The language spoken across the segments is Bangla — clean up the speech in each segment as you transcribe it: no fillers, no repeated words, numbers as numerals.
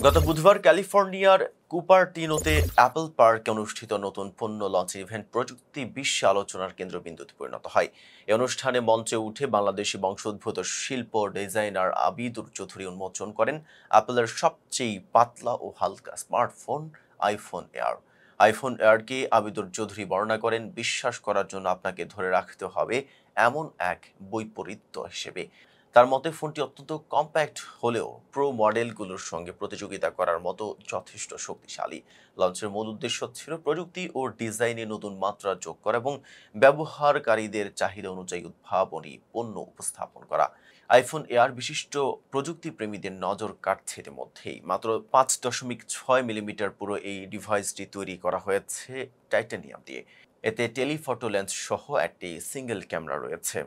গত বুধবার ক্যালিফোর্নিয়ার কুপারটিনোতে অ্যাপল পার্কে অনুষ্ঠিত নতুন পণ্য লঞ্চ ইভেন্ট প্রযুক্তি বিশ্বে আলোচনার কেন্দ্রবিন্দুতে পরিণত হয়। এই অনুষ্ঠানে মঞ্চে উঠে বাংলাদেশি বংশোদ্ভূত শিল্প ডিজাইনার আবিদুর চৌধুরী উন্মোচন করেন অ্যাপলের সবচেয়ে পাতলা ও হালকা স্মার্টফোন আইফোন এয়ার। আইফোন এয়ারকে আবিদুর চৌধুরী বর্ণনা করেন বিশ্বাস করার জন্য আপনাকে ধরে রাখতে হবে এমন এক বৈপরীত্য হিসেবে। তার মতে ফোনটি অত্যন্ত কম্প্যাক্ট হলেও প্রো মডেলগুলোর সঙ্গে প্রতিযোগিতা করার মতো যথেষ্ট শক্তিশালী। লঞ্চের মূল উদ্দেশ্য ছিল প্রযুক্তি ও ডিজাইনে নতুন মাত্রা যোগ করা এবং ব্যবহারকারীদের চাহিদা অনুযায়ী উদ্ভাবনী পণ্য উপস্থাপন করা। আইফোন এয়ার বিশিষ্ট প্রযুক্তি প্রেমীদের নজর কাটছে ইতিমধ্যেই। মাত্র 5.6 মিলিমিটার পুরো এই ডিভাইসটি তৈরি করা হয়েছে টাইটানিয়াম দিয়ে। এতে টেলিফটো লেন্স সহ একটি সিঙ্গেল ক্যামেরা রয়েছে।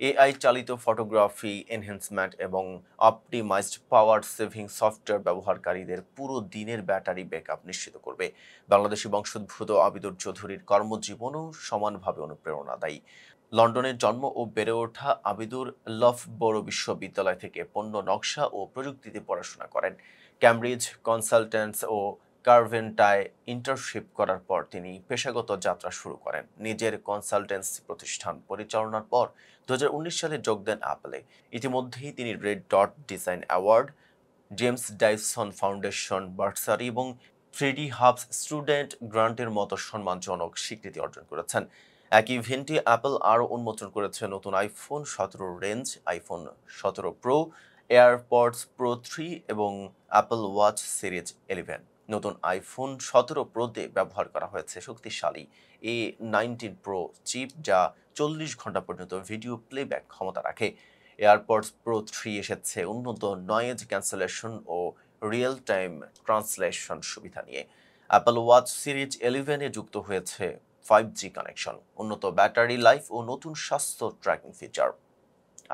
এআই চালিত ফটোগ্রাফি এনহ্যান্সমেন্ট এবং অপটিমাইজড পাওয়ার সেভিং সফটওয়্যার ব্যবহারকারীদের পুরো দিনের ব্যাটারি ব্যাকআপ নিশ্চিত করবে। বাংলাদেশি বংশোদ্ভূত আবিদুর চৌধুরীর কর্মজীবনও সমানভাবে অনুপ্রেরণাদায়ী। লন্ডনে জন্ম ও বেড়ে ওঠা আবিদুর লফবরো বিশ্ববিদ্যালয় থেকে পণ্য নকশা ও প্রযুক্তিতে পড়াশোনা করেন। ক্যামব্রিজ কনসালট্যান্টস ও কার্ভেন্টায় ইন্টার্নশিপ করার পর তিনি পেশাগত যাত্রা শুরু করেন। নিজের কনসালটেন্সি প্রতিষ্ঠান পরিচালনার পর 2019 সালে যোগ দেন অ্যাপলে। ইতিমধ্যেই তিনি red dot design award, James Dyson foundation bursary এবং 3D হাবস স্টুডেন্ট গ্রান্টের মতো সম্মানজনক স্বীকৃতি অর্জন করেছেন। একই ইভেন্টে অ্যাপল আরও উন্মোচন করেছে নতুন iPhone 17 range, iPhone 17 pro, AirPods pro 3 এবং অ্যাপল ওয়াচ সিরিজ 11। নতুন আইফোন 17 প্রোতে ব্যবহার করা হয়েছে শক্তিশালী A19 প্রো চিপ, যা 40 ঘন্টা পর্যন্ত ভিডিও প্লেব্যাক ক্ষমতা রাখে। এয়ারপডস প্রো 3 এসেছে উন্নত নয়েজ ক্যান্সেলেশন ও রিয়েল টাইম ট্রান্সলেশন সুবিধা নিয়ে। অ্যাপল ওয়াচ সিরিজ 11 এ যুক্ত হয়েছে 5G কানেকশন, উন্নত ব্যাটারি লাইফ ও নতুন স্বাস্থ্য ট্র্যাকিং ফিচার।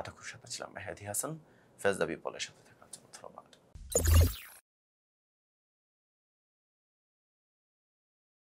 এতক্ষণ সাথে ছিলাম মেহেদি হাসান। ফেজ দ্য পিপলের সাথে।